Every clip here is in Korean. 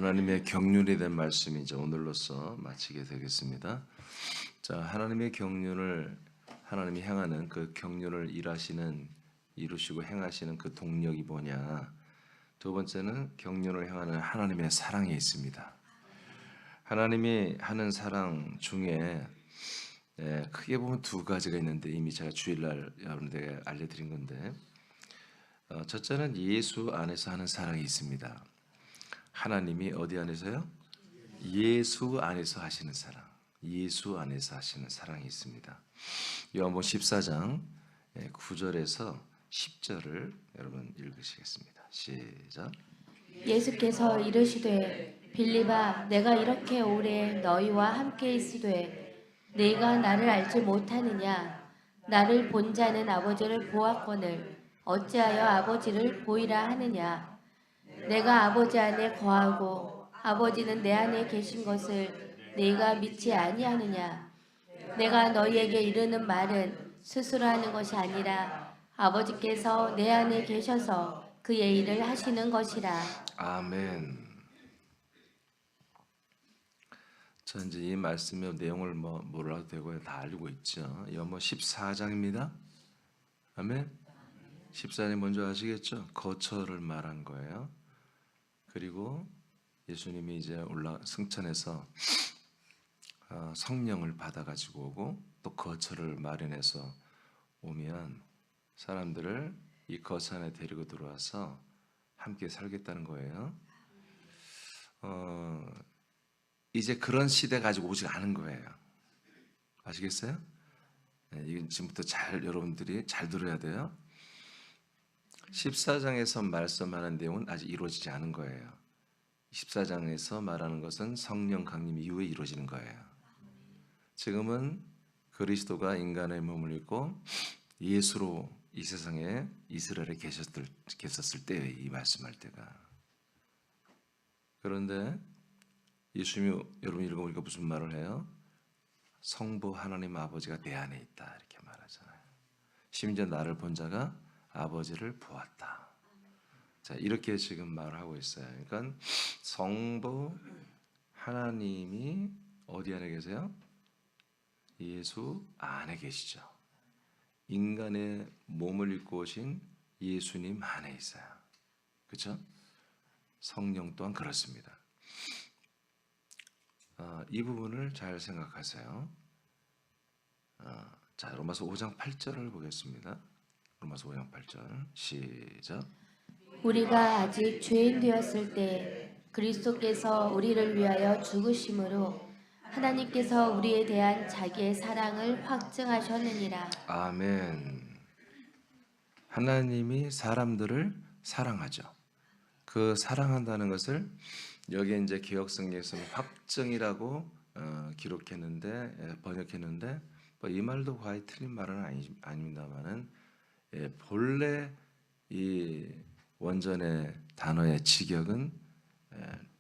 하나님의 경륜이 된 말씀이 이제 오늘로써 마치게 되겠습니다. 자, 하나님의 경륜을 하나님이 행하는 그 경륜을 이루시고 행하시는 그 동력이 뭐냐? 두 번째는 경륜을 행하는 하나님의 사랑이 있습니다. 하나님이 하는 사랑 중에 크게 보면 두 가지가 있는데 이미 제가 주일날 여러분들에게 알려드린 건데 첫째는 예수 안에서 하는 사랑이 있습니다. 하나님이 어디 안에서요? 예수 안에서 하시는 사랑. 예수 안에서 하시는 사랑이 있습니다. 요한복음 14장 9절에서 10절을 여러분 읽으시겠습니다. 시작. 예수께서 이르시되 빌립아 내가 이렇게 오래 너희와 함께 있으되 네가 나를 알지 못하느냐 나를 본 자는 아버지를 보았거늘 어찌하여 아버지를 보이라 하느냐 내가 아버지 안에 거하고 아버지는 내 안에 계신 것을 네가 믿지 아니하느냐 내가 너희에게 이르는 말은 스스로 하는 것이 아니라 아버지께서 내 안에 계셔서 그의 일을 하시는 것이라. 아멘. 저 이제 이 말씀의 내용을 뭐라도 되고요. 다 알고 있죠. 요한복음 14장입니다. 아멘. 14장 먼저 아시겠죠? 거처를 말한 거예요. 그리고 예수님이 이제 승천해서 성령을 받아가지고 오고 또 거처를 마련해서 오면 사람들을 이 거처 안에 데리고 들어와서 함께 살겠다는 거예요. 이제 그런 시대 가지고 오지 않은 거예요. 아시겠어요? 이건 지금부터 여러분들이 잘 들어야 돼요. 14장에서 말씀하는 내용은 아직 이루어지지 않은 거예요. 14장에서 말하는 것은 성령 강림 이후에 이루어지는 거예요. 지금은 그리스도가 인간의 몸을 입고 예수로 이 세상에 이스라엘에 계셨을 때에 이 말씀할 때가. 그런데 예수님이 여러분 읽어보니까 무슨 말을 해요? 성부 하나님 아버지가 내 안에 있다 이렇게 말하잖아요. 심지어 나를 본 자가 아버지를 보았다. 자, 이렇게 지금 말을 하고 있어요. 그러니까 성부 하나님이 어디 안에 계세요? 예수 안에 계시죠. 인간의 몸을 입고 오신 예수님 안에 있어요. 그렇죠? 성령 또한 그렇습니다. 이 부분을 잘 생각하세요. 자, 로마서 5장 8절을 보겠습니다. 로마서 5장 8절 시작. 우리가 아직 죄인 되었을 때 그리스도께서 우리를 위하여 죽으심으로 하나님께서 우리에 대한 자기의 사랑을 확증하셨느니라. 아멘. 하나님이 사람들을 사랑하죠. 그 사랑한다는 것을 여기 이제 개역성경에서는 확증이라고 기록했는데 번역했는데 이 말도 거의 틀린 말은 아닙니다만은 본래 이 원전의 단어의 직역은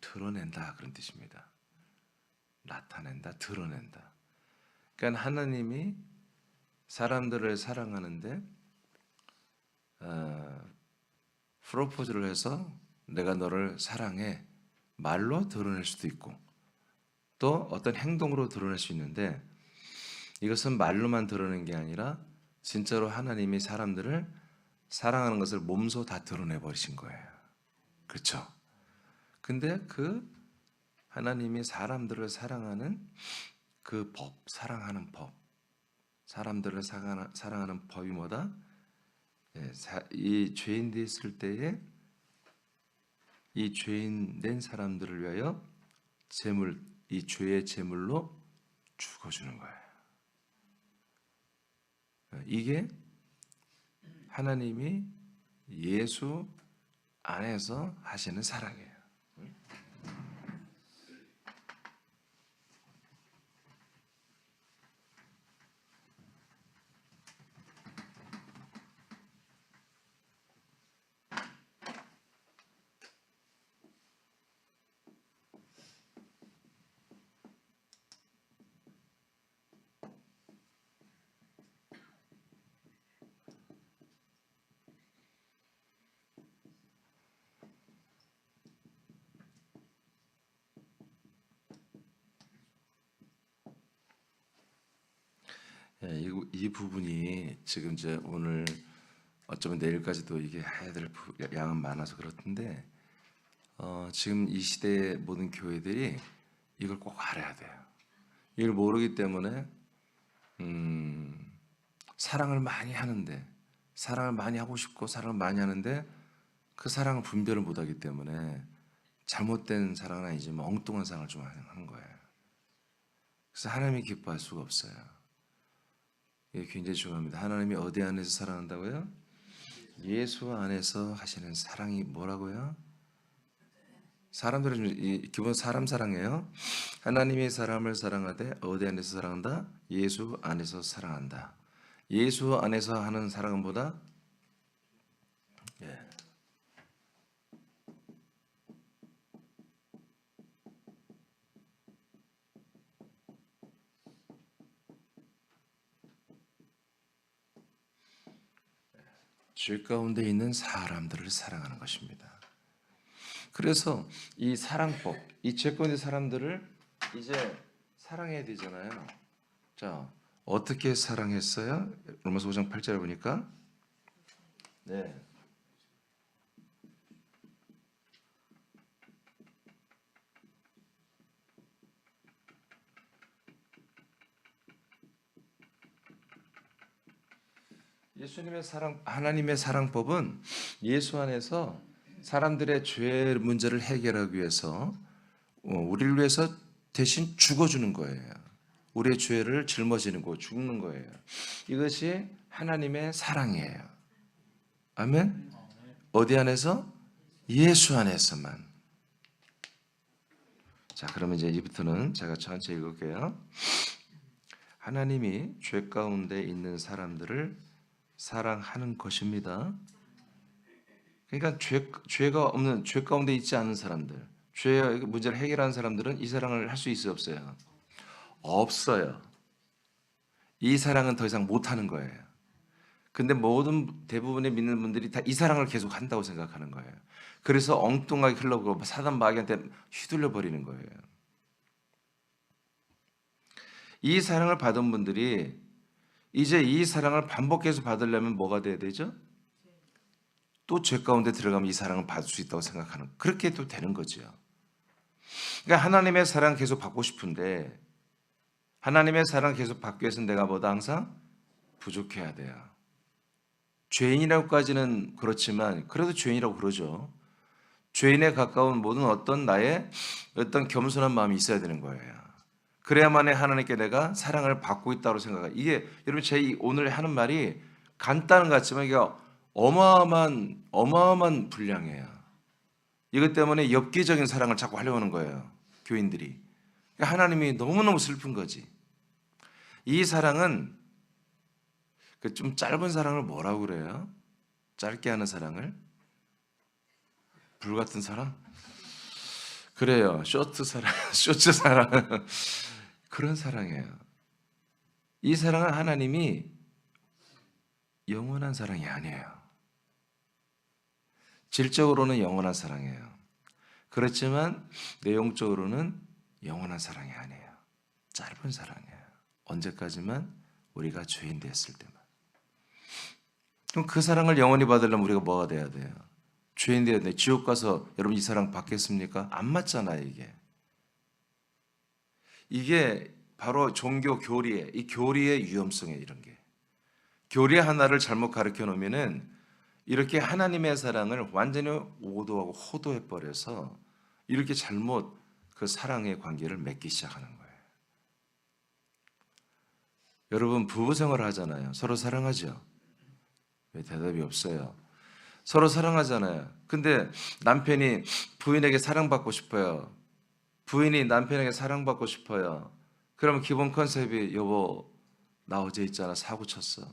드러낸다 그런 뜻입니다. 나타낸다, 드러낸다. 그러니까 하나님이 사람들을 사랑하는데 프로포즈를 해서 내가 너를 사랑해 말로 드러낼 수도 있고 또 어떤 행동으로 드러낼 수 있는데 이것은 말로만 드러내는 게 아니라 진짜로 하나님이 사람들을 사랑하는 것을 몸소 다 드러내 버리신 거예요. 그렇죠? 근데 그 하나님이 사람들을 사랑하는 그 법, 사랑하는 법, 사람들을 사랑하는 법이 뭐다? 이 죄인 됐을 때에 이 죄인 된 사람들을 위하여 이 죄의 제물로 죽어주는 거예요. 이게 하나님이 예수 안에서 하시는 사랑이에요. 예, 이 부분이 지금 이제 오늘 어쩌면 내일까지도 이게 해야 될 양은 많아서 그렇던데 지금 이 시대의 모든 교회들이 이걸 꼭 알아야 돼요. 이걸 모르기 때문에 사랑을 많이 하는데 사랑을 많이 하고 싶고 사랑을 많이 하는데 그 사랑을 분별을 못하기 때문에 잘못된 사랑은 아니지만 엉뚱한 사랑을 좀 하는 거예요. 그래서 하나님이 기뻐할 수가 없어요. 이게 굉장히 중요합니다. 하나님이 어디 안에서 사랑한다고요? 예수 안에서 하시는 사랑이 뭐라고요? 사람들은 기본 사람 사랑이에요. 하나님의 사람을 사랑하되 어디 안에서 사랑한다? 예수 안에서 사랑한다. 예수 안에서 하는 사랑은 보다 죄 가운데 있는 사람들을 사랑하는 것입니다. 그래서 이 사랑법, 이 죄 가운데 사람들을 이제 사랑해야 되잖아요. 자, 어떻게 사랑했어요? 로마서 5장 8절에 보니까 네. 예수님의 사랑, 하나님의 사랑법은 예수 안에서 사람들의 죄 문제를 해결하기 위해서 우리를 위해서 대신 죽어주는 거예요. 우리의 죄를 짊어지는 거, 죽는 거예요. 이것이 하나님의 사랑이에요. 아멘. 어디 안에서? 예수 안에서만. 자, 그러면 이제 이부터는 제가 천천히 읽을게요. 하나님이 죄 가운데 있는 사람들을 사랑하는 것입니다. 그러니까 죄가 없는, 죄 가운데 있지 않은 사람들, 죄의 문제를 해결하는 사람들은 이 사랑을 할 수 있어요, 없어요? 없어요. 이 사랑은 더 이상 못 하는 거예요. 근데 대부분의 믿는 분들이 다 이 사랑을 계속 한다고 생각하는 거예요. 그래서 엉뚱하게 흘러가고 사단 마귀한테 휘둘려 버리는 거예요. 이 사랑을 받은 분들이 이제 이 사랑을 반복해서 받으려면 뭐가 돼야 되죠? 또 죄 가운데 들어가면 이 사랑을 받을 수 있다고 생각하는, 그렇게 또 되는 거죠. 그러니까 하나님의 사랑 계속 받고 싶은데 하나님의 사랑 계속 받기 위해서는 내가 뭐다 항상 부족해야 돼요. 죄인이라고까지는 그렇지만 그래도 죄인이라고 그러죠. 죄인에 가까운 모든 어떤 나의 어떤 겸손한 마음이 있어야 되는 거예요. 그래야만에 하나님께 내가 사랑을 받고 있다고 생각해요. 이게 여러분 제 오늘 하는 말이 간단한 것 같지만 이게 어마어마한 분량이에요. 이것 때문에 엽기적인 사랑을 자꾸 하려고 하는 거예요. 교인들이. 하나님이 너무너무 슬픈 거지. 이 사랑은 좀 짧은 사랑을 뭐라고 그래요? 짧게 하는 사랑을? 불같은 사랑? 그래요. 쇼트 사랑, 쇼츠 사랑. 그런 사랑이에요. 이 사랑은 하나님이 영원한 사랑이 아니에요. 질적으로는 영원한 사랑이에요. 그렇지만 내용적으로는 영원한 사랑이 아니에요. 짧은 사랑이에요. 언제까지만? 우리가 죄인 됐을 때만. 그럼 그 사랑을 영원히 받으려면 우리가 뭐가 돼야 돼요? 죄인 돼야 돼. 지옥 가서 여러분 이 사랑 받겠습니까? 안 맞잖아요, 이게. 이게 바로 종교 교리의, 이 교리의 위험성이에요, 이런 게. 교리 하나를 잘못 가르쳐 놓으면은 이렇게 하나님의 사랑을 완전히 오도하고 호도해 버려서 이렇게 잘못 그 사랑의 관계를 맺기 시작하는 거예요. 여러분 부부 생활을 하잖아요. 서로 사랑하죠? 왜 대답이 없어요? 서로 사랑하잖아요. 근데 남편이 부인에게 사랑받고 싶어요. 부인이 남편에게 사랑받고 싶어요. 그러면 기본 컨셉이 여보 나 어제 있잖아 사고 쳤어.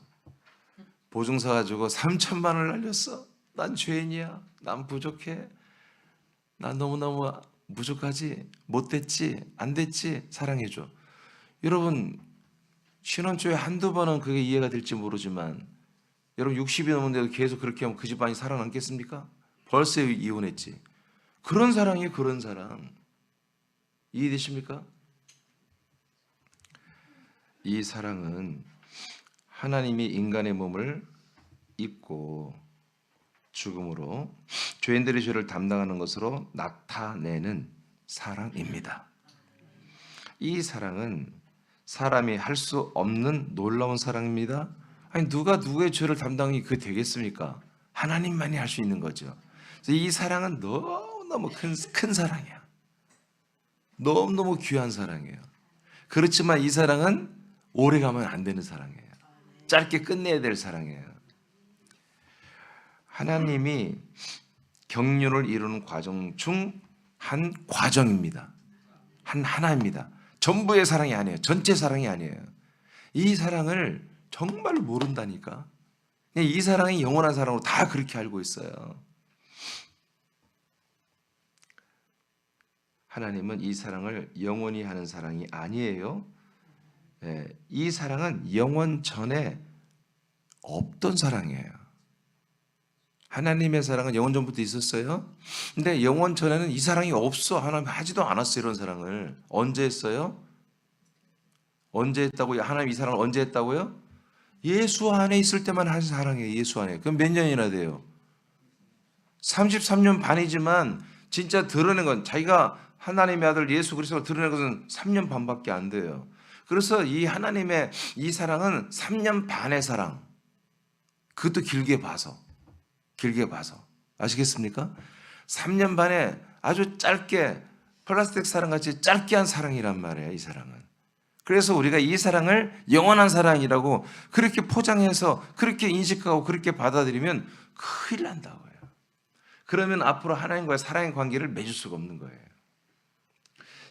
보증서 가지고 3천만 원을 날렸어. 난 죄인이야. 난 부족해. 난 너무너무 부족하지. 못됐지. 안 됐지. 사랑해줘. 여러분 신혼초에 한두 번은 그게 이해가 될지 모르지만 여러분 60이 넘었는데도 계속 그렇게 하면 그 집안이 살아남겠습니까? 벌써 이혼했지. 그런 사랑이에요. 그런 사랑. 이해되십니까? 이 사랑은 하나님이 인간의 몸을 입고 죽음으로 죄인들의 죄를 담당하는 것으로 나타내는 사랑입니다. 이 사랑은 사람이 할 수 없는 놀라운 사랑입니다. 아니 누가 누구의 죄를 담당이 그 되겠습니까? 하나님만이 할 수 있는 거죠. 그래서 이 사랑은 너무너무 큰 사랑이야. 너무너무 귀한 사랑이에요. 그렇지만 이 사랑은 오래 가면 안 되는 사랑이에요. 짧게 끝내야 될 사랑이에요. 하나님이 경륜을 이루는 과정 중 한 과정입니다. 하나입니다. 전부의 사랑이 아니에요. 전체 사랑이 아니에요. 이 사랑을 정말 모른다니까. 이 사랑이 영원한 사랑으로 다 그렇게 알고 있어요. 하나님은 이 사랑을 영원히 하는 사랑이 아니에요. 이 사랑은 영원 전에 없던 사랑이에요. 하나님의 사랑은 영원 전부터 있었어요. 근데 영원 전에는 이 사랑이 없어. 하나님 하지도 않았어요. 이런 사랑을. 언제 했어요? 언제 했다고요? 하나님 이 사랑을 언제 했다고요? 예수 안에 있을 때만 한 사랑이에요. 예수 안에. 그럼 몇 년이나 돼요? 33년 반이지만 진짜 드러낸 건 자기가 하나님의 아들 예수 그리스도를 드러낸 것은 3년 반밖에 안 돼요. 그래서 이 하나님의 이 사랑은 3년 반의 사랑. 그것도 길게 봐서 아시겠습니까? 3년 반에 아주 짧게 플라스틱 사랑같이 짧게 한 사랑이란 말이에요. 이 사랑은. 그래서 우리가 이 사랑을 영원한 사랑이라고 그렇게 포장해서 그렇게 인식하고 그렇게 받아들이면 큰일 난다고요. 그러면 앞으로 하나님과의 사랑의 관계를 맺을 수가 없는 거예요.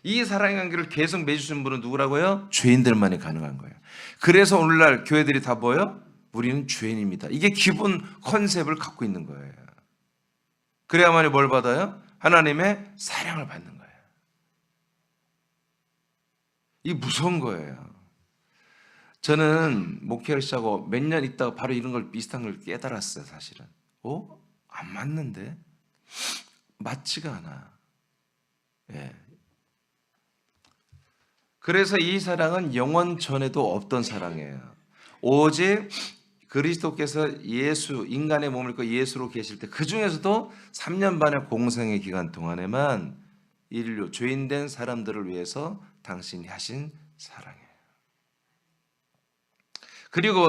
이 사랑의 관계를 계속 맺을 수 있는 분은 누구라고요? 죄인들만이 가능한 거예요. 그래서 오늘날 교회들이 다 뭐예요? 우리는 죄인입니다. 이게 기본 컨셉을 갖고 있는 거예요. 그래야만이 뭘 받아요? 하나님의 사랑을 받는 거예요. 이게 무서운 거예요. 저는 목회를 시작하고 몇 년 있다가 바로 이런 걸 비슷한 걸 깨달았어요. 사실은. 안 맞는데? 맞지가 않아. 예. 그래서 이 사랑은 영원 전에도 없던 사랑이에요. 오직 그리스도께서 인간의 몸을 입고 예수로 계실 때 그 중에서도 3년 반의 공생의 기간 동안에만 인류, 죄인된 사람들을 위해서 당신이 하신 사랑이에요. 그리고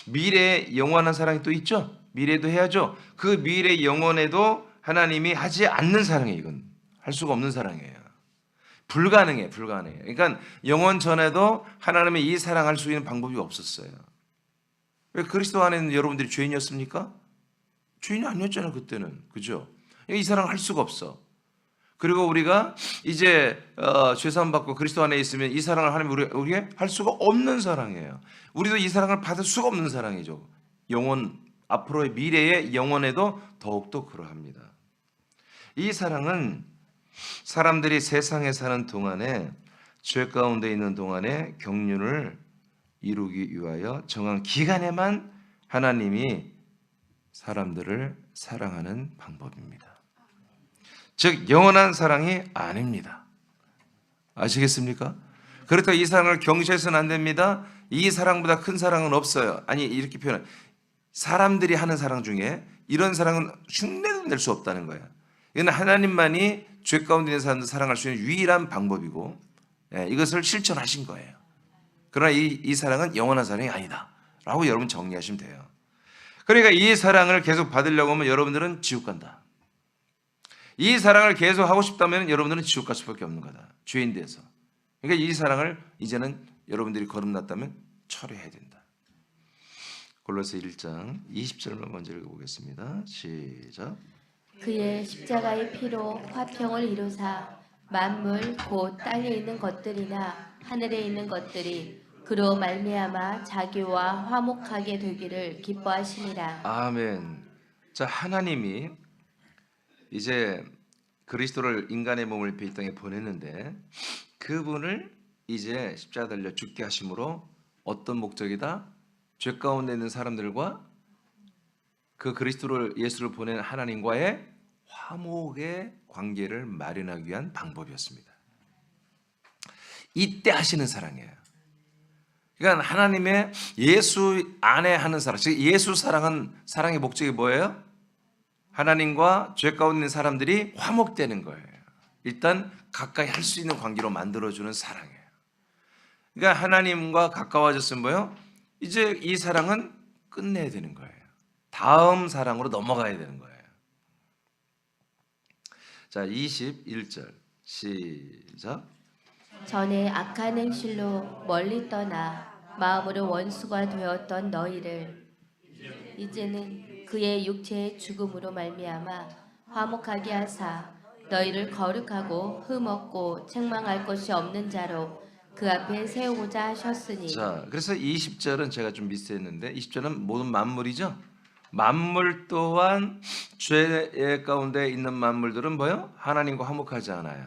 미래에 영원한 사랑이 또 있죠. 미래도 해야죠. 그 미래 영원에도 하나님이 하지 않는 사랑이에요. 이건 할 수가 없는 사랑이에요. 불가능해. 그러니까 영원 전에도 하나님의 이 사랑할 수 있는 방법이 없었어요. 왜 그리스도 안에 있는 여러분들이 죄인이었습니까? 죄인이 아니었잖아요. 그때는. 그죠? 이 사랑을 할 수가 없어. 그리고 우리가 이제 죄사함 받고 그리스도 안에 있으면 이 사랑을 하나님 우리에게 할 수가 없는 사랑이에요. 우리도 이 사랑을 받을 수가 없는 사랑이죠. 앞으로의 미래의 영원에도 더욱더 그러합니다. 이 사랑은 사람들이 세상에 사는 동안에 죄 가운데 있는 동안에 경륜을 이루기 위하여 정한 기간에만 하나님이 사람들을 사랑하는 방법입니다. 즉 영원한 사랑이 아닙니다. 아시겠습니까? 그렇다고 이 사랑을 경시해서는 안 됩니다. 이 사랑보다 큰 사랑은 없어요. 아니 이렇게 표현해. 사람들이 하는 사랑 중에 이런 사랑은 흉내도 낼 수 없다는 거예요. 이건 하나님만이 죄 가운데 있는 사람들 사랑할 수 있는 유일한 방법이고 이것을 실천하신 거예요. 그러나 이 사랑은 영원한 사랑이 아니다 라고 여러분 정리하시면 돼요. 그러니까 이 사랑을 계속 받으려고 하면 여러분들은 지옥 간다. 이 사랑을 계속 하고 싶다면 여러분들은 지옥 갈 수밖에 없는 거다. 죄인 돼서. 그러니까 이 사랑을 이제는 여러분들이 거듭났다면 철회해야 된다. 골로새 1장 20절만 먼저 읽어보겠습니다. 시작. 그의 십자가의 피로 화평을 이루사 만물 곧 땅에 있는 것들이나 하늘에 있는 것들이 그로 말미암아 자기와 화목하게 되기를 기뻐하시니라. 아멘. 자, 하나님이 이제 그리스도를 인간의 몸을 입혀 이 땅에 보냈는데 그분을 이제 십자가 달려 죽게 하심으로 어떤 목적이다? 죄 가운데 있는 사람들과 그 예수를 보낸 하나님과의 화목의 관계를 마련하기 위한 방법이었습니다. 이때 하시는 사랑이에요. 그러니까 하나님의 예수 안에 하는 사랑, 즉 예수 사랑의 목적이 뭐예요? 하나님과 죄 가운데 있는 사람들이 화목되는 거예요. 일단 가까이 할 수 있는 관계로 만들어주는 사랑이에요. 그러니까 하나님과 가까워졌으면 뭐예요? 이제 이 사랑은 끝내야 되는 거예요. 다음 사랑으로 넘어가야 되는 거예요. 자, 21절 시작. 전에 악한 행실로 멀리 떠나 마음으로 원수가 되었던 너희를 이제는 그의 육체의 죽음으로 말미암아 화목하게 하사 너희를 거룩하고 흠없고 책망할 것이 없는 자로 그 앞에 세우고자 하셨으니. 자, 그래서 20절은 제가 좀 미스했는데 20절은 모든 만물이죠. 만물 또한 죄 가운데 있는 만물들은 뭐요? 하나님과 화목하지 않아요.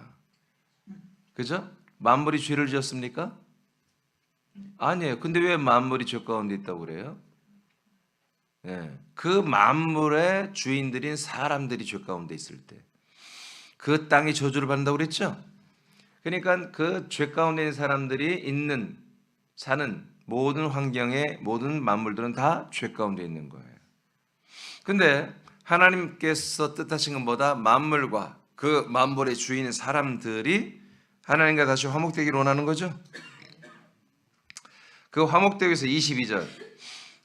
그죠? 만물이 죄를 지었습니까? 아니에요. 근데 왜 만물이 죄 가운데 있다고 그래요? 예, 그 만물의 주인들인 사람들이 죄 가운데 있을 때 그 땅이 저주를 받는다고 그랬죠? 그러니까 그 죄 가운데 있는 사람들이 사는 모든 환경에 모든 만물들은 다 죄 가운데 있는 거예요. 근데 하나님께서 뜻하신 것보다 만물과 그 만물의 주인인 사람들이 하나님과 다시 화목되기를 원하는 거죠. 그 화목되기 위해서 22절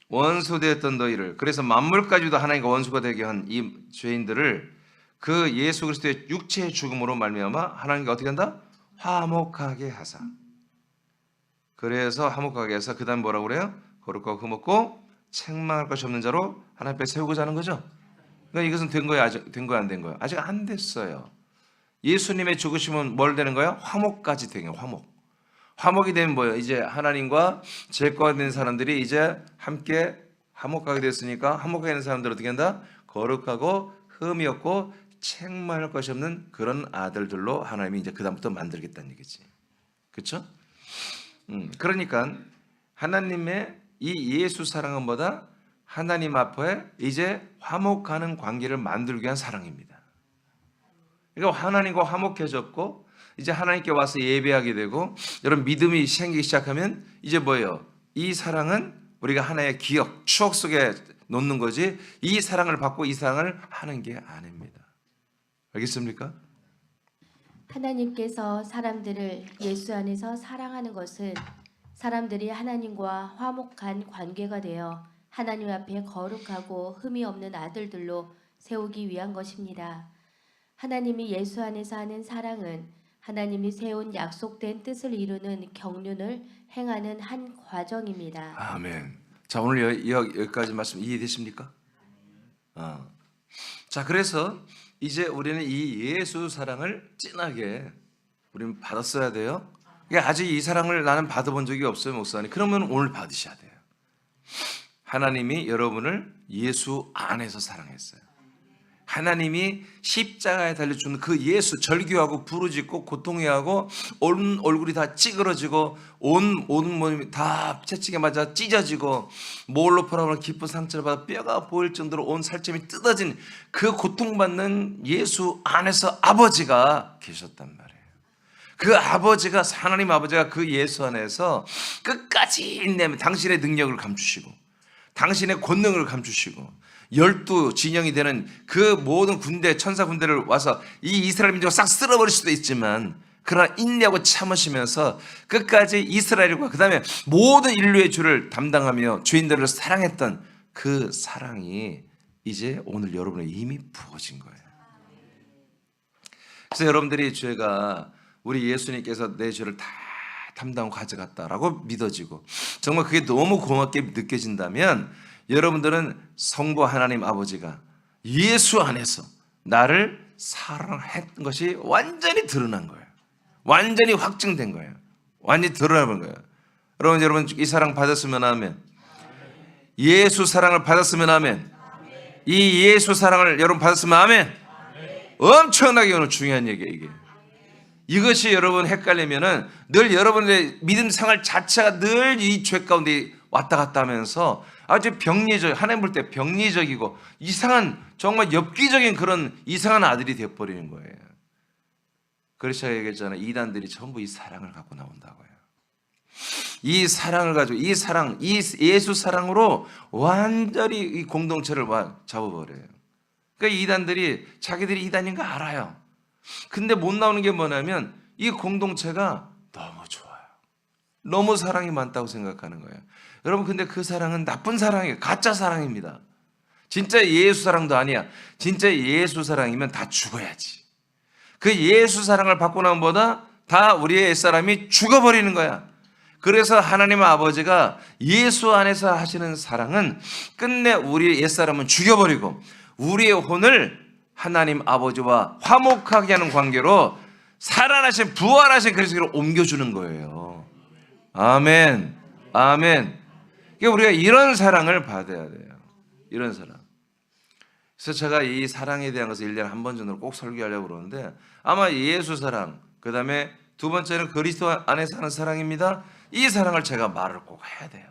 원수되었던 너희를, 그래서 만물까지도 하나님과 원수가 되게 한 이 죄인들을 그 예수 그리스도의 육체의 죽음으로 말미암아 하나님과 어떻게 한다? 화목하게 하사. 그래서 화목하게 해서 그 다음 뭐라고 그래요? 거룩하고 흠없고 책망할 것이 없는 자로 하나님 앞에 세우고자 하는 거죠. 그러니까 이것은 된 거예요? 아직 된 거예요? 안 된 거예요? 아직 안 됐어요. 예수님의 죽으심은 뭘 되는 거예요? 화목까지 되는 거예요. 화목. 화목이 되면 뭐예요? 이제 하나님과 죄가 된 사람들이 이제 함께 화목하게 됐으니까 화목하게 된 사람들 어떻게 한다? 거룩하고 흠이 없고 책망할 것이 없는 그런 아들들로 하나님이 이제 그다음부터 만들겠다는 얘기지. 그렇죠? 그러니까 하나님의 이 예수 사랑은 뭐다? 하나님 앞에 이제 화목하는 관계를 만들기 위한 사랑입니다. 그러니까 하나님과 화목해졌고 이제 하나님께 와서 예배하게 되고 여러분 믿음이 생기기 시작하면 이제 뭐예요? 이 사랑은 우리가 하나의 기억, 추억 속에 놓는 거지 이 사랑을 받고 이 사랑을 하는 게 아닙니다. 알겠습니까? 하나님께서 사람들을 예수 안에서 사랑하는 것은 사람들이 하나님과 화목한 관계가 되어 하나님 앞에 거룩하고 흠이 없는 아들들로 세우기 위한 것입니다. 하나님이 예수 안에서 하는 사랑은 하나님이 세운 약속된 뜻을 이루는 경륜을 행하는 한 과정입니다. 아멘. 자, 오늘 여기까지 말씀 이해되십니까? 자, 그래서 이제 우리는 이 예수 사랑을 진하게 우리는 받았어야 돼요. 아직 이 사랑을 나는 받아본 적이 없어요, 목사님. 그러면 오늘 받으셔야 돼요. 하나님이 여러분을 예수 안에서 사랑했어요. 하나님이 십자가에 달려주는 그 예수, 절규하고 부르짖고 고통해하고 온 얼굴이 다 찌그러지고 온 몸이 다 채찍에 맞아 찢어지고 몰로 포함을 깊은 상처를 받아 뼈가 보일 정도로 온 살점이 뜯어진 그 고통받는 예수 안에서 아버지가 계셨단 말이에요. 그 아버지가, 하나님 아버지가 그 예수 안에서 끝까지 인내하면 당신의 능력을 감추시고 당신의 권능을 감추시고 12진영이 되는 그 모든 군대, 천사 군대를 와서 이 이스라엘 민족을 싹 쓸어버릴 수도 있지만 그러나 인내하고 참으시면서 끝까지 이스라엘과 그 다음에 모든 인류의 죄를 담당하며 죄인들을 사랑했던 그 사랑이 이제 오늘 여러분의 이미 부어진 거예요. 그래서 여러분들이 죄가 우리 예수님께서 내 죄를 다 담당하고 가져갔다라고 믿어지고 정말 그게 너무 고맙게 느껴진다면 여러분들은 성부 하나님 아버지가 예수 안에서 나를 사랑했던 것이 완전히 드러난 거예요. 완전히 확증된 거예요. 완전히 드러나는 거예요. 여러분 이 사랑 받았으면 아멘. 예수 사랑을 받았으면 아멘. 이 예수 사랑을 여러분 받았으면 아멘. 엄청나게 오늘 중요한 얘기예요, 이게. 이것이 여러분 헷갈리면은 늘 여러분의 믿음 생활 자체가 늘 이 죄 가운데 왔다 갔다 하면서 아주 병리적, 하나님 볼 때 병리적이고 이상한 정말 엽기적인 그런 이상한 아들이 되어버리는 거예요. 그래서 제가 얘기했잖아요. 이단들이 전부 이 사랑을 갖고 나온다고요. 이 사랑을 가지고 이 사랑, 이 예수 사랑으로 완전히 이 공동체를 잡아버려요. 그러니까 이단들이 자기들이 이단인 거 알아요. 근데 못 나오는 게 뭐냐면 이 공동체가 너무 좋아요. 너무 사랑이 많다고 생각하는 거예요. 여러분, 근데 그 사랑은 나쁜 사랑이에요. 가짜 사랑입니다. 진짜 예수 사랑도 아니야. 진짜 예수 사랑이면 다 죽어야지. 그 예수 사랑을 받고 나면 뭐다? 다 우리의 옛사람이 죽어버리는 거야. 그래서 하나님 아버지가 예수 안에서 하시는 사랑은 끝내 우리의 옛사람은 죽여버리고 우리의 혼을 하나님 아버지와 화목하게 하는 관계로 살아나신 부활하신 그리스도로 옮겨주는 거예요. 아멘. 아멘. 그러니까 우리가 이런 사랑을 받아야 돼요. 이런 사랑. 그래서 제가 이 사랑에 대한 것을 1년에 한 번 정도는 꼭 설교하려고 그러는데 아마 예수 사랑, 그 다음에 두 번째는 그리스도 안에서 하는 사랑입니다. 이 사랑을 제가 말을 꼭 해야 돼요.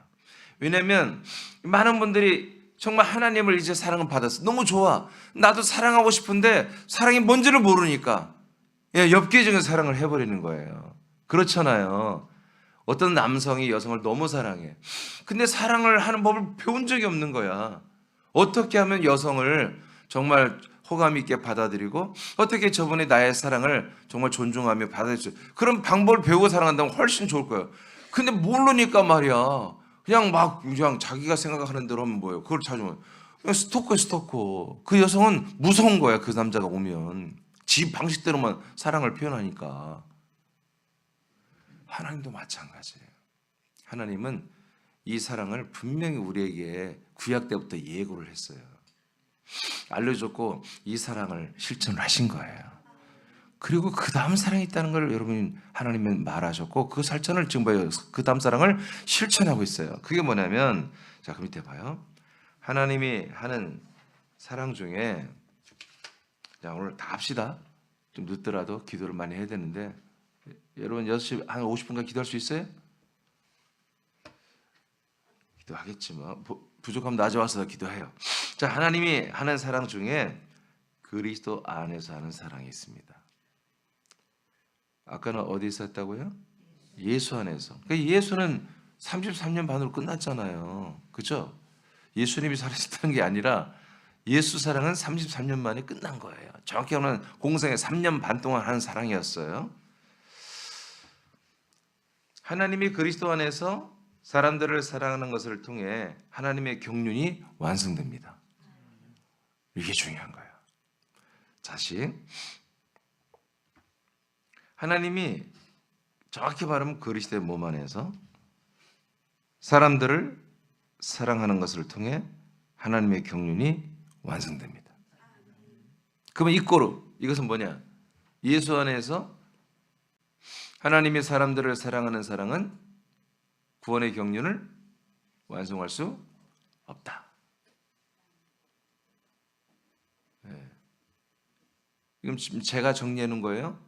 왜냐하면 많은 분들이 정말 하나님을 이제 사랑을 받았어. 너무 좋아. 나도 사랑하고 싶은데 사랑이 뭔지를 모르니까 엽기적인 사랑을 해버리는 거예요. 그렇잖아요. 어떤 남성이 여성을 너무 사랑해. 근데 사랑을 하는 법을 배운 적이 없는 거야. 어떻게 하면 여성을 정말 호감 있게 받아들이고 어떻게 저분이 나의 사랑을 정말 존중하며 받아들일 수, 그런 방법을 배우고 사랑한다면 훨씬 좋을 거예요. 근데 모르니까 말이야. 그냥 자기가 생각하는 대로 하면 뭐예요? 그걸 찾으면 그냥 스토커. 그 여성은 무서운 거야. 그 남자가 오면 지 방식대로만 사랑을 표현하니까. 하나님도 마찬가지예요. 하나님은 이 사랑을 분명히 우리에게 구약 때부터 예고를 했어요. 알려줬고 이 사랑을 실천을 하신 거예요. 그리고 그 다음 사랑이 있다는 걸 여러분 하나님은 말하셨고 그 실천을 지금 봐요. 그 다음 사랑을 실천하고 있어요. 그게 뭐냐면, 자, 그 밑에 봐요. 하나님이 하는 사랑 중에, 자, 오늘 다 합시다. 좀 늦더라도 기도를 많이 해야 되는데 여러분 6시 한 50분간 기도할 수 있어요? 기도하겠지 뭐. 부족하면 낮에 와서 기도해요. 자, 하나님이 하는 사랑 중에 그리스도 안에서 하는 사랑이 있습니다. 아까는 어디서 했다고요? 예수 안에서. 그러니까 예수는 33년 반으로 끝났잖아요. 그렇죠? 예수님이 살아있다는 게 아니라 예수 사랑은 33년 만에 끝난 거예요. 정확히 하면 공생에 3년 반 동안 한 사랑이었어요. 하나님이 그리스도 안에서 사람들을 사랑하는 것을 통해 하나님의 경륜이 완성됩니다. 이게 중요한 거예요. 다시, 하나님이 정확히 말하면 그리스도의 몸 안에서 사람들을 사랑하는 것을 통해 하나님의 경륜이 완성됩니다. 그러면 이것은 뭐냐? 예수 안에서 하나님이 사람들을 사랑하는 사랑은 구원의 경륜을 완성할 수 없다. 이건 지금 제가 정리해 놓은 거예요.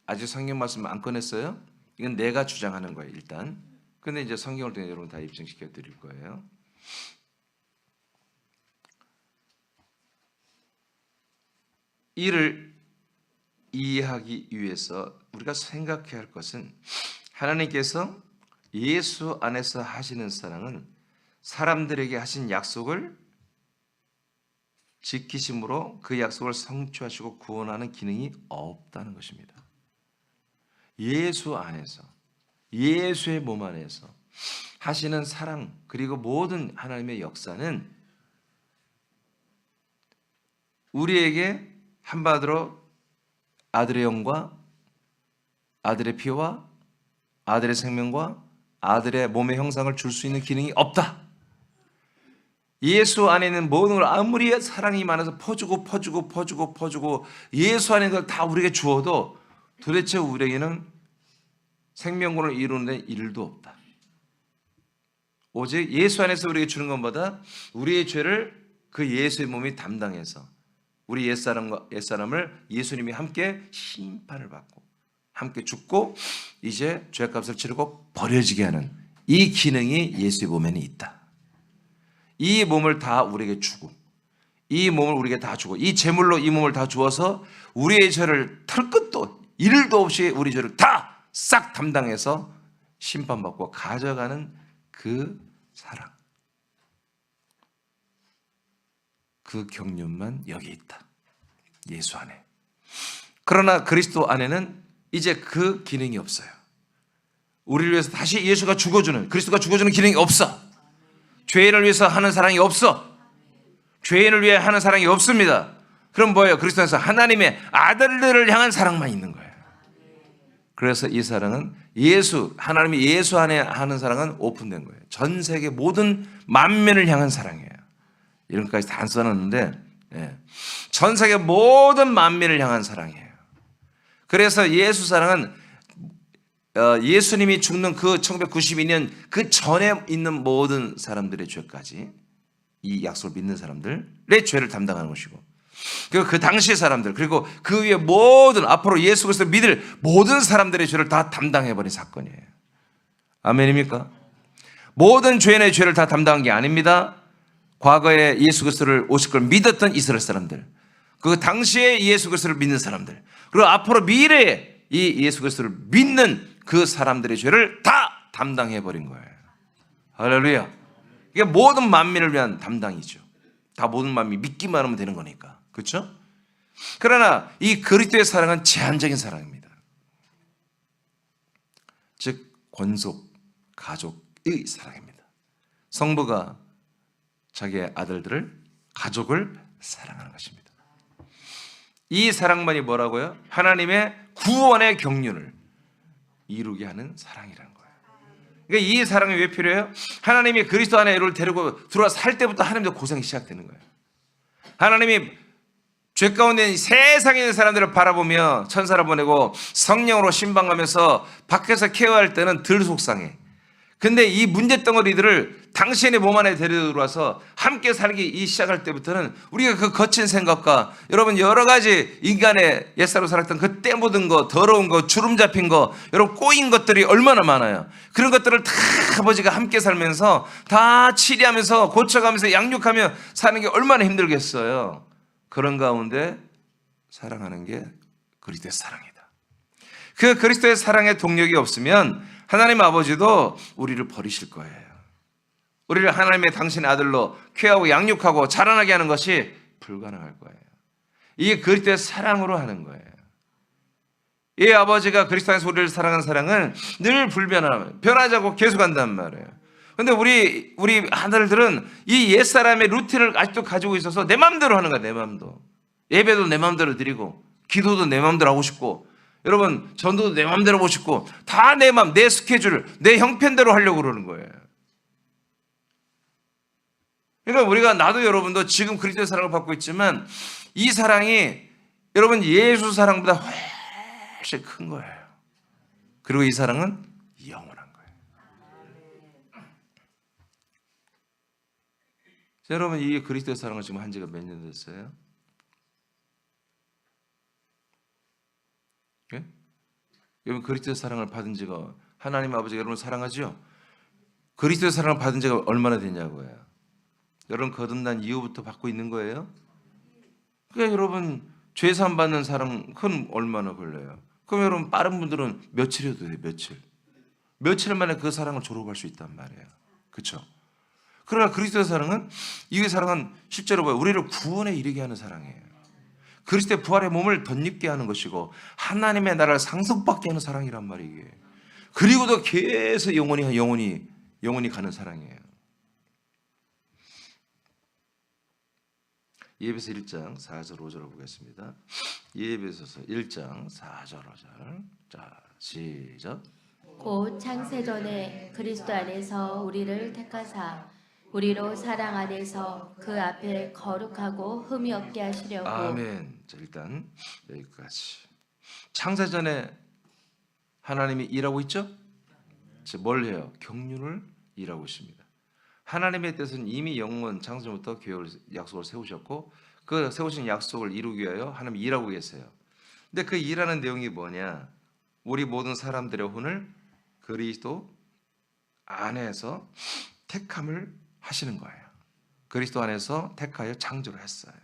아직 성경 말씀 안 꺼냈어요. 이건 내가 주장하는 거예요, 일단. 근데 이제 성경을 통해 여러분 다 입증시켜 드릴 거예요. 이를 이해하기 위해서 우리가 생각해야 할 것은 하나님께서 예수 안에서 하시는 사랑은 사람들에게 하신 약속을 지키심으로 그 약속을 성취하시고 구원하는 기능이 없다는 것입니다. 예수 안에서, 예수의 몸 안에서 하시는 사랑, 그리고 모든 하나님의 역사는 우리에게 한마디로 아들의 영과 아들의 피와 아들의 생명과 아들의 몸의 형상을 줄 수 있는 기능이 없다. 예수 안에 있는 모든 걸 아무리 사랑이 많아서 퍼주고 예수 안에 있는 걸 다 우리에게 주어도 도대체 우리에게는 생명권을 이루는 데 일도 없다. 오직 예수 안에서 우리에게 주는 것보다 우리의 죄를 그 예수의 몸이 담당해서 우리 옛사람을 예수님이 함께 심판을 받고 함께 죽고 이제 죄값을 치르고 버려지게 하는 이 기능이 예수의 몸에는 있다. 이 몸을 다 우리에게 주고 이 몸을 우리에게 다 주고 이 제물로 이 몸을 다 주어서 우리의 죄를 털 것도 일도 없이 우리 죄를 다 싹 담당해서 심판받고 가져가는 그 사랑, 그 경륜만 여기 있다. 예수 안에. 그러나 그리스도 안에는 이제 그 기능이 없어요. 우리를 위해서 다시 예수가 죽어주는, 그리스도가 죽어주는 기능이 없어. 죄인을 위해서 하는 사랑이 없어. 죄인을 위해 하는 사랑이 없습니다. 그럼 뭐예요? 그리스도 안에서 하나님의 아들들을 향한 사랑만 있는 거예요. 그래서 이 사랑은 하나님이 예수 안에 하는 사랑은 오픈된 거예요. 전 세계 모든 만민을 향한 사랑이에요. 이런 것까지 다 안 써놨는데, 전 세계 모든 만민을 향한 사랑이에요. 그래서 예수 사랑은 예수님이 죽는 그 1992년 그 전에 있는 모든 사람들의 죄까지, 이 약속을 믿는 사람들의 죄를 담당하는 것이고, 그리고 그 당시의 사람들, 그리고 그 위에 모든 앞으로 예수 그리스도를 믿을 모든 사람들의 죄를 다 담당해버린 사건이에요. 아멘입니까? 모든 죄인의 죄를 다 담당한 게 아닙니다. 과거에 예수 그리스도를 오실 걸 믿었던 이스라엘 사람들, 그 당시에 예수 그리스도를 믿는 사람들, 그리고 앞으로 미래에 이 예수 그리스도를 믿는 그 사람들의 죄를 다 담당해버린 거예요. 할렐루야. 이게 모든 만민을 위한 담당이죠. 다 모든 만민이 믿기만 하면 되는 거니까. 그렇죠? 그러나 이 그리스도의 사랑은 제한적인 사랑입니다. 즉 권속, 가족의 사랑입니다. 성부가 자기의 아들들을, 가족을 사랑하는 것입니다. 이 사랑만이 뭐라고요? 하나님의 구원의 경륜을 이루게 하는 사랑이라는 거예요. 그러니까 이 사랑이 왜 필요해요? 하나님이 그리스도 안에 애를 데리고 들어와 살 때부터 하나님도 고생이 시작되는 거예요. 하나님이 죄 가운데 있는 세상에 있는 사람들을 바라보며 천사를 보내고 성령으로 신방하면서 밖에서 케어할 때는 덜 속상해. 근데 이 문제 덩어리들을 당신의 몸 안에 데려들어와서 함께 살기 시작할 때부터는 우리가 그 거친 생각과 여러분 여러 가지 인간의 옛사로 살았던 그 때 묻은 거, 더러운 거, 주름 잡힌 거, 여러분 꼬인 것들이 얼마나 많아요. 그런 것들을 다 아버지가 함께 살면서 다 치료하면서 고쳐가면서 양육하며 사는 게 얼마나 힘들겠어요. 그런 가운데 사랑하는 게 그리스도의 사랑이다. 그 그리스도의 사랑의 동력이 없으면 하나님 아버지도 우리를 버리실 거예요. 우리를 하나님의 당신의 아들로 케어하고 양육하고 자라나게 하는 것이 불가능할 거예요. 이게 그리스도의 사랑으로 하는 거예요. 이 아버지가 그리스도 안에서 우리를 사랑하는 사랑은 늘 불변하면 변하자고 계속한단 말이에요. 근데 우리 아들들은 이 옛사람의 루틴을 아직도 가지고 있어서 내 마음대로 하는 거야. 내 마음대로. 예배도 내 마음대로 드리고 기도도 내 마음대로 하고 싶고 여러분 전도도 내 마음대로 하고 싶고 다 내 마음, 내 스케줄, 내 형편대로 하려고 그러는 거예요. 그러니까 우리가 나도 여러분도 지금 그리스도의 사랑을 받고 있지만 이 사랑이 여러분 예수 사랑보다 훨씬 큰 거예요. 그리고 이 사랑은 영원한 거예요. 여러분 이 그리스도의 사랑을 지금 한 지가 몇 년 됐어요? 예? 여러분 그리스도의 사랑을 받은 지가 하나님 아버지가 여러분을 사랑하죠? 그리스도의 사랑을 받은 지가 얼마나 됐냐고요. 여러분 거듭난 이후부터 받고 있는 거예요? 그러니까 여러분 죄사함 받는 사람 그건 얼마나 걸려요? 그럼 여러분 빠른 분들은 며칠이어도 돼요. 며칠 만에 그 사랑을 졸업할 수 있단 말이에요. 그렇죠? 그러나 그리스도의 사랑은 이 사랑은 실제로 뭐예요? 우리를 구원에 이르게 하는 사랑이에요. 그리스도의 부활의 몸을 덧입게 하는 것이고 하나님의 나라를 상속받게 하는 사랑이란 말이에요. 그리고도 계속 영원히 가는 사랑이에요. 예배서 1장 4절 5절을 보겠습니다. 예배서서 1장 4절 5절. 자, 시작. 곧 창세전에 그리스도 안에서 우리를 택하사 우리로 사랑 안에서 그 앞에 거룩하고 흠이 없게 하시려고. 아멘. 자, 일단 여기까지. 창세전에 하나님이 일하고 있죠? 뭘 해요? 경륜을 일하고 있습니다. 하나님의 뜻은 이미 영원 창세부터 계획을 약속을 세우셨고 그 세우신 약속을 이루기 위하여 하나님이 일하고 계세요. 근데 그 일하는 내용이 뭐냐? 우리 모든 사람들의 혼을 그리스도 안에서 택함을 하시는 거예요. 그리스도 안에서 택하여 창조를 했어요.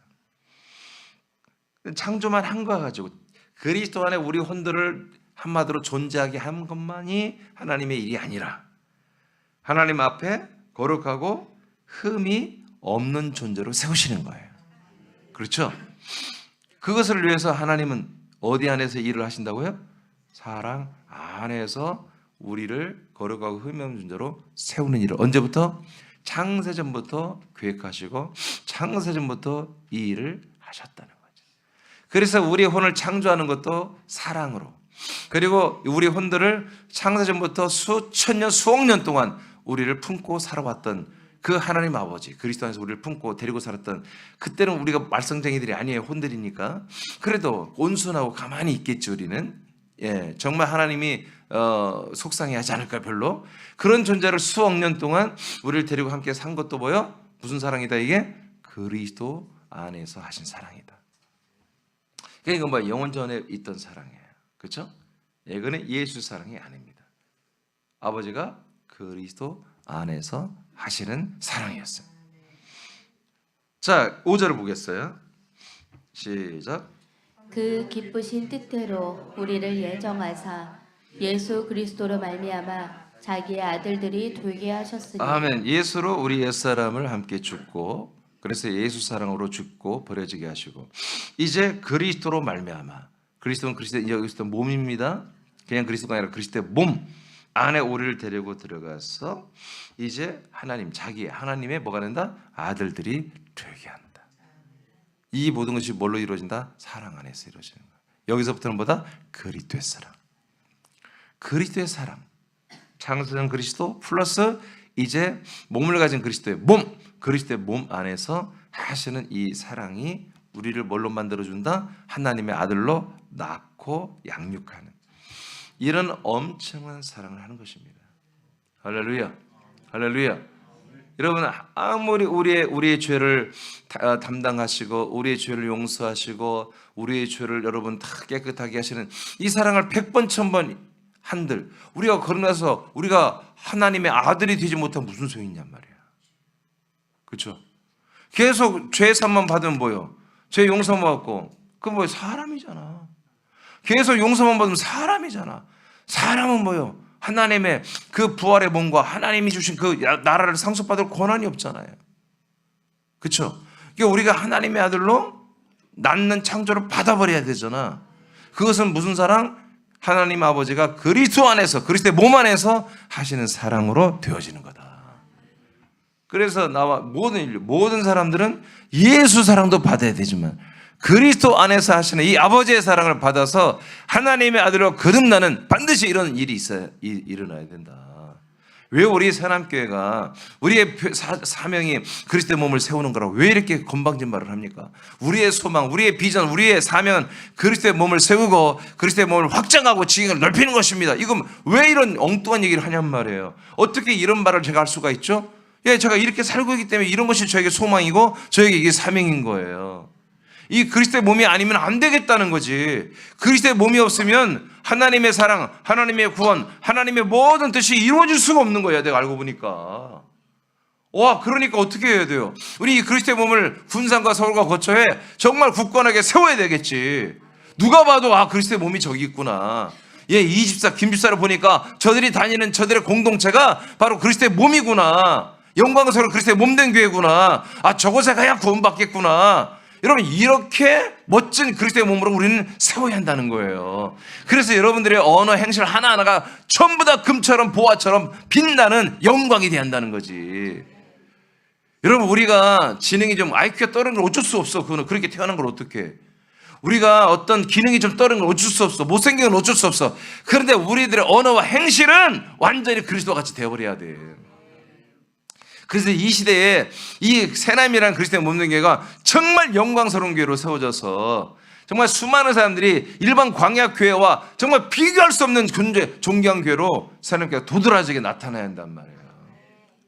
창조만 한 거 가지고 그리스도 안에 우리 혼들을 한마디로 존재하게 한 것만이 하나님의 일이 아니라 하나님 앞에 거룩하고 흠이 없는 존재로 세우시는 거예요. 그렇죠? 그것을 위해서 하나님은 어디 안에서 일을 하신다고요? 사랑 안에서 우리를 거룩하고 흠이 없는 존재로 세우는 일을 언제부터? 창세전부터 계획하시고 창세전부터 이 일을 하셨다는 거죠. 그래서 우리의 혼을 창조하는 것도 사랑으로, 그리고 우리 혼들을 창세전부터 수천 년 수억 년 동안 우리를 품고 살아왔던 그 하나님 아버지 그리스도 안에서 우리를 품고 데리고 살았던, 그때는 우리가 말썽쟁이들이 아니에요. 혼들이니까. 그래도 온순하고 가만히 있겠지 우리는. 정말 하나님이 속상해하지 않을까요? 별로. 그런 존재를 수억 년 동안 우리를 데리고 함께 산 것도 뭐요? 무슨 사랑이다 이게? 그리스도 안에서 하신 사랑이다. 그러니까 뭐 영원전에 있던 사랑이에요. 그렇죠? 이거는 예수 사랑이 아닙니다. 아버지가 그리스도 안에서 하시는 사랑이었어요. 자, 5절을 보겠어요. 시작. 그 기쁘신 뜻대로 우리를 예정하사 예수 그리스도로 말미암아 자기의 아들들이 되게 하셨으니. 아멘. 예수로 우리 옛사람을 함께 죽고, 그래서 예수 사랑으로 죽고 버려지게 하시고, 이제 그리스도로 말미암아, 그리스도는 그리스도 몸입니다. 그냥 그리스도가 아니라 그리스도의 몸 안에 우리를 데리고 들어가서 이제 자기 하나님의 뭐가 된다? 아들들이 되게 한다. 이 모든 것이 뭘로 이루어진다? 사랑 안에서 이루어지는 거야. 여기서부터는 뭐다? 그리스도의 사랑. 그리스도의 사랑. 창세전 그리스도 플러스 이제 몸을 가진 그리스도의 몸, 그리스도의 몸 안에서 하시는 이 사랑이 우리를 뭘로 만들어준다? 하나님의 아들로 낳고 양육하는 이런 엄청난 사랑을 하는 것입니다. 할렐루야, 할렐루야. 여러분, 아무리 우리의 죄를 담당하시고 우리의 죄를 용서하시고 우리의 죄를 여러분 다 깨끗하게 하시는 이 사랑을 100번 1000번 한들 우리가 그러면서 우리가 하나님의 아들이 되지 못하면 무슨 소용이 있냔 말이야. 그렇죠? 계속 죄 사함만 받으면 뭐요? 죄 용서만 받고 그건 뭐예요? 사람이잖아. 계속 용서만 받으면 사람이잖아. 사람은 뭐요? 하나님의 그 부활의 몸과 하나님이 주신 그 나라를 상속받을 권한이 없잖아요. 그렇죠? 그러니까 우리가 하나님의 아들로 낳는 창조를 받아버려야 되잖아. 그것은 무슨 사랑? 하나님 아버지가 그리스도 안에서, 그리스도의 몸 안에서 하시는 사랑으로 되어지는 거다. 그래서 나와 모든 인류, 모든 사람들은 예수 사랑도 받아야 되지만 그리스도 안에서 하시는 이 아버지의 사랑을 받아서 하나님의 아들로 거듭나는 반드시 이런 일이 일어나야 된다. 왜 우리 새남교회가 우리의 사명이 그리스도의 몸을 세우는 거라고 왜 이렇게 건방진말을 합니까? 우리의 소망, 우리의 비전, 우리의 사명은 그리스도의 몸을 세우고 그리스도의 몸을 확장하고 지경을 넓히는 것입니다. 이건 왜 이런 엉뚱한 얘기를 하냔 말이에요. 어떻게 이런 말을 제가 할 수가 있죠? 제가 이렇게 살고 있기 때문에 이런 것이 저에게 소망이고 저에게 이게 사명인 거예요. 이 그리스도의 몸이 아니면 안 되겠다는 거지. 그리스도의 몸이 없으면 하나님의 사랑, 하나님의 구원, 하나님의 모든 뜻이 이루어질 수가 없는 거예요. 내가 알고 보니까. 그러니까 어떻게 해야 돼요? 우리 이 그리스도의 몸을 군산과 서울과 거처에 정말 굳건하게 세워야 되겠지. 누가 봐도 그리스도의 몸이 저기 있구나. 이 집사, 김 집사를 보니까 저들이 다니는 저들의 공동체가 바로 그리스도의 몸이구나. 영광스러운 그리스도의 몸된 교회구나. 저곳에 가야 구원받겠구나. 여러분, 이렇게 멋진 그리스도의 몸으로 우리는 세워야 한다는 거예요. 그래서 여러분들의 언어, 행실 하나하나가 전부 다 금처럼 보화처럼 빛나는 영광이 돼야 한다는 거지. 여러분, 우리가 지능이 좀 IQ가 떨어진 걸 어쩔 수 없어. 그거는 그렇게 태어난 걸 어떡해. 우리가 어떤 기능이 좀 떨어진 걸 어쩔 수 없어. 못생긴 건 어쩔 수 없어. 그런데 우리들의 언어와 행실은 완전히 그리스도 같이 되어버려야 돼. 그래서 이 시대에 이 새남이라는 그리스도의 몸된 교회가 정말 영광스러운 교회로 세워져서 정말 수많은 사람들이 일반 광야교회와 정말 비교할 수 없는 존귀한 교회로 새남교회가 도드라지게 나타나야 한단 말이에요.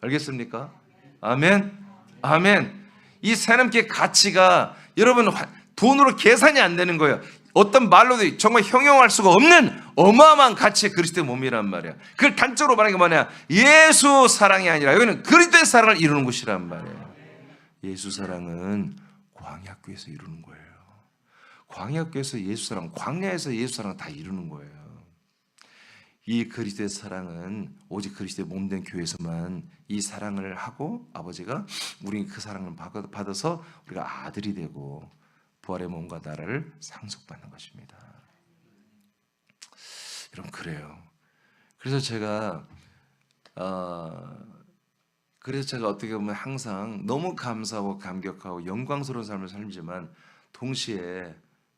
알겠습니까? 아멘. 아멘. 이 새남교회 가치가 여러분 돈으로 계산이 안 되는 거예요. 어떤 말로도 정말 형용할 수가 없는 어마어마한 가치의 그리스도의 몸이란 말이야. 그걸 단적으로 말하는 게 뭐냐? 예수 사랑이 아니라 여기는 그리스도의 사랑을 이루는 것이란 말이에요. 예수 사랑은 광야교에서 이루는 거예요. 광야교에서 예수 사랑, 광야에서 예수 사랑 다 이루는 거예요. 이 그리스도의 사랑은 오직 그리스도의 몸된 교회에서만 이 사랑을 하고 아버지가 우리 그 사랑을 받아서 우리가 아들이 되고 부활의 몸과 나라를 상속받는 것입니다. 여러분 그래요. 그래서 제가 어떻게 보면 항상 너무 감사하고 감격하고 영광스러운 삶을 살지만 동시에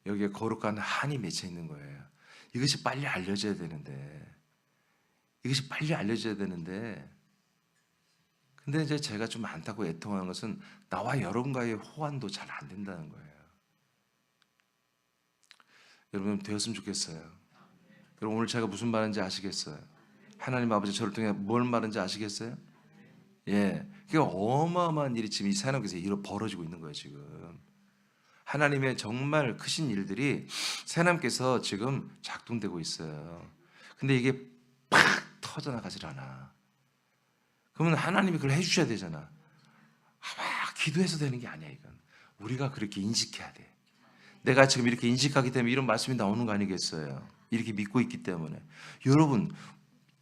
여기에 거룩한 한이 맺혀 있는 거예요. 이것이 빨리 알려져야 되는데 근데 이제 제가 좀 안타고 애통하는 것은 나와 여러분과의 호환도 잘 안 된다는 거예요. 여러분 되었으면 좋겠어요. 여러분 오늘 제가 무슨 말인지 아시겠어요? 하나님 아버지 저를 통해 뭘 말인지 아시겠어요? 예, 그게 어마어마한 일이 지금 이 사람께서 벌어지고 있는 거예요. 지금 하나님의 정말 크신 일들이 새하나님께서 지금 작동되고 있어요. 근데 이게 팍 터져나가질 않아. 그러면 하나님이 그걸 해주셔야 되잖아. 막 기도해서 되는 게 아니야. 이건 우리가 그렇게 인식해야 돼. 내가 지금 이렇게 인식하기 때문에 이런 말씀이 나오는 거 아니겠어요? 이렇게 믿고 있기 때문에. 여러분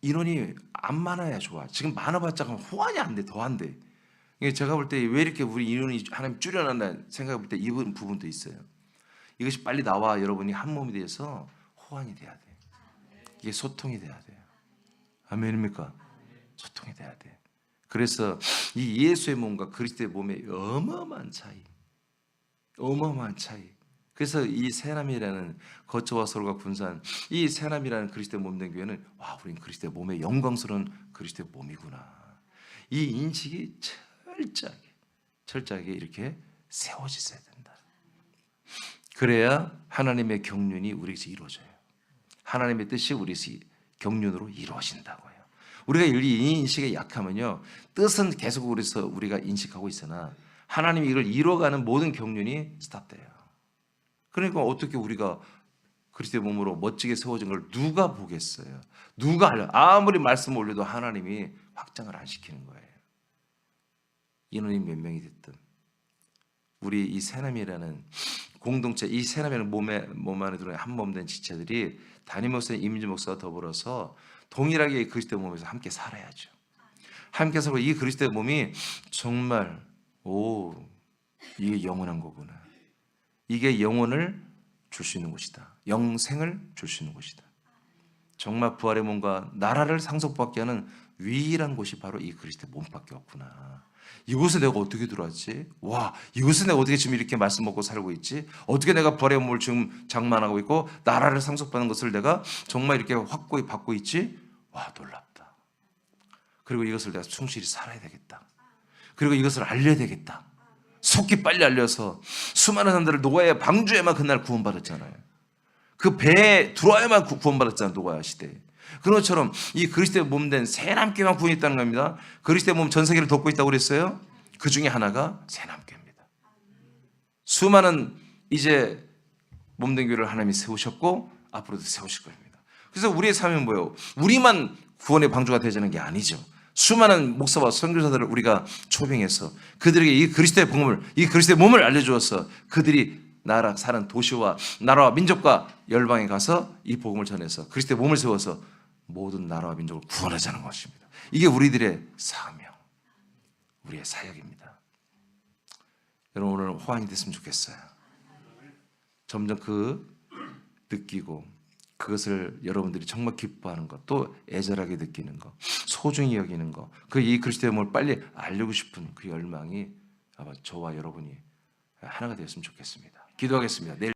인원이 안 많아야 좋아. 지금 많아봤자 호환이 안 돼. 더 안 돼. 제가 볼 때 왜 이렇게 우리 인원이 하나님 줄여놨나 생각해 볼 때 이 부분도 있어요. 이것이 빨리 나와 여러분이 한 몸이 돼서 호환이 돼야 돼. 이게 소통이 돼야 돼요. 아멘입니까? 소통이 돼야 돼. 그래서 이 예수의 몸과 그리스도의 몸의 어마어마한 차이. 그래서 이 새남이라는 거처와 서로가 분산 이 새남이라는 그리스도의 몸된 교회는 와, 우린 그리스도의 몸의 영광스러운 그리스도의 몸이구나. 이 인식이 철저하게 이렇게 세워지셔야 된다. 그래야 하나님의 경륜이 우리에게서 이루어져요. 하나님의 뜻이 우리에게서 경륜으로 이루어진다고요. 우리가 이 인식에 약하면요, 뜻은 계속 우리가 인식하고 있으나 하나님이 이걸 이루어가는 모든 경륜이 스탑돼요. 그러니까 어떻게 우리가 그리스도의 몸으로 멋지게 세워진 걸 누가 보겠어요? 누가 알려? 아무리 말씀 올려도 하나님이 확장을 안 시키는 거예요. 인원이 몇 명이 됐든 우리 이 새남이라는 공동체, 이 새남이라는 몸 안에 들어있는 한 몸 된 지체들이 담임 목사님, 임지 목사와 더불어서 동일하게 이 그리스도의 몸에서 함께 살아야죠. 함께 살고 이 그리스도의 몸이 정말 이게 영원한 거구나. 이게 영혼을 줄 수 있는 곳이다. 영생을 줄 수 있는 곳이다. 정말 부활의 몸과 나라를 상속받게 하는 유일한 곳이 바로 이 그리스도의 몸밖에 없구나. 이곳에 내가 어떻게 들어왔지? 와, 이곳에 내가 어떻게 지금 이렇게 말씀 먹고 살고 있지? 어떻게 내가 부활의 몸을 지금 장만하고 있고 나라를 상속받는 것을 내가 정말 이렇게 확고히 받고 있지? 와, 놀랍다. 그리고 이것을 내가 충실히 살아야 되겠다. 그리고 이것을 알려야 되겠다. 속히 빨리 알려서 수많은 사람들을 노아의 방주에만 그날 구원받았잖아요. 그 배에 들어와야만 구원받았잖아요. 노아 시대에. 그런 것처럼 이 그리스도의 몸된 새남교회만 구원이 있다는 겁니다. 그리스도의 몸 전 세계를 덮고 있다고 그랬어요. 그 중에 하나가 새남교회입니다. 수많은 이제 몸된 교회를 하나님이 세우셨고 앞으로도 세우실 겁니다. 그래서 우리의 삶은 뭐예요? 우리만 구원의 방주가 되자는 게 아니죠. 수많은 목사와 선교사들을 우리가 초빙해서 그들에게 이 그리스도의 복음을, 이 그리스도의 몸을 알려주어서 그들이 나라 사는 도시와 나라와 민족과 열방에 가서 이 복음을 전해서 그리스도의 몸을 세워서 모든 나라와 민족을 구원하자는 것입니다. 이게 우리들의 사명, 우리의 사역입니다. 여러분 오늘 호환이 됐으면 좋겠어요. 점점 느끼고 그것을 여러분들이 정말 기뻐하는 것, 또 애절하게 느끼는 것, 소중히 여기는 것, 이 그리스도의 몸을 빨리 알리고 싶은 그 열망이 아마 저와 여러분이 하나가 되었으면 좋겠습니다. 기도하겠습니다. 내일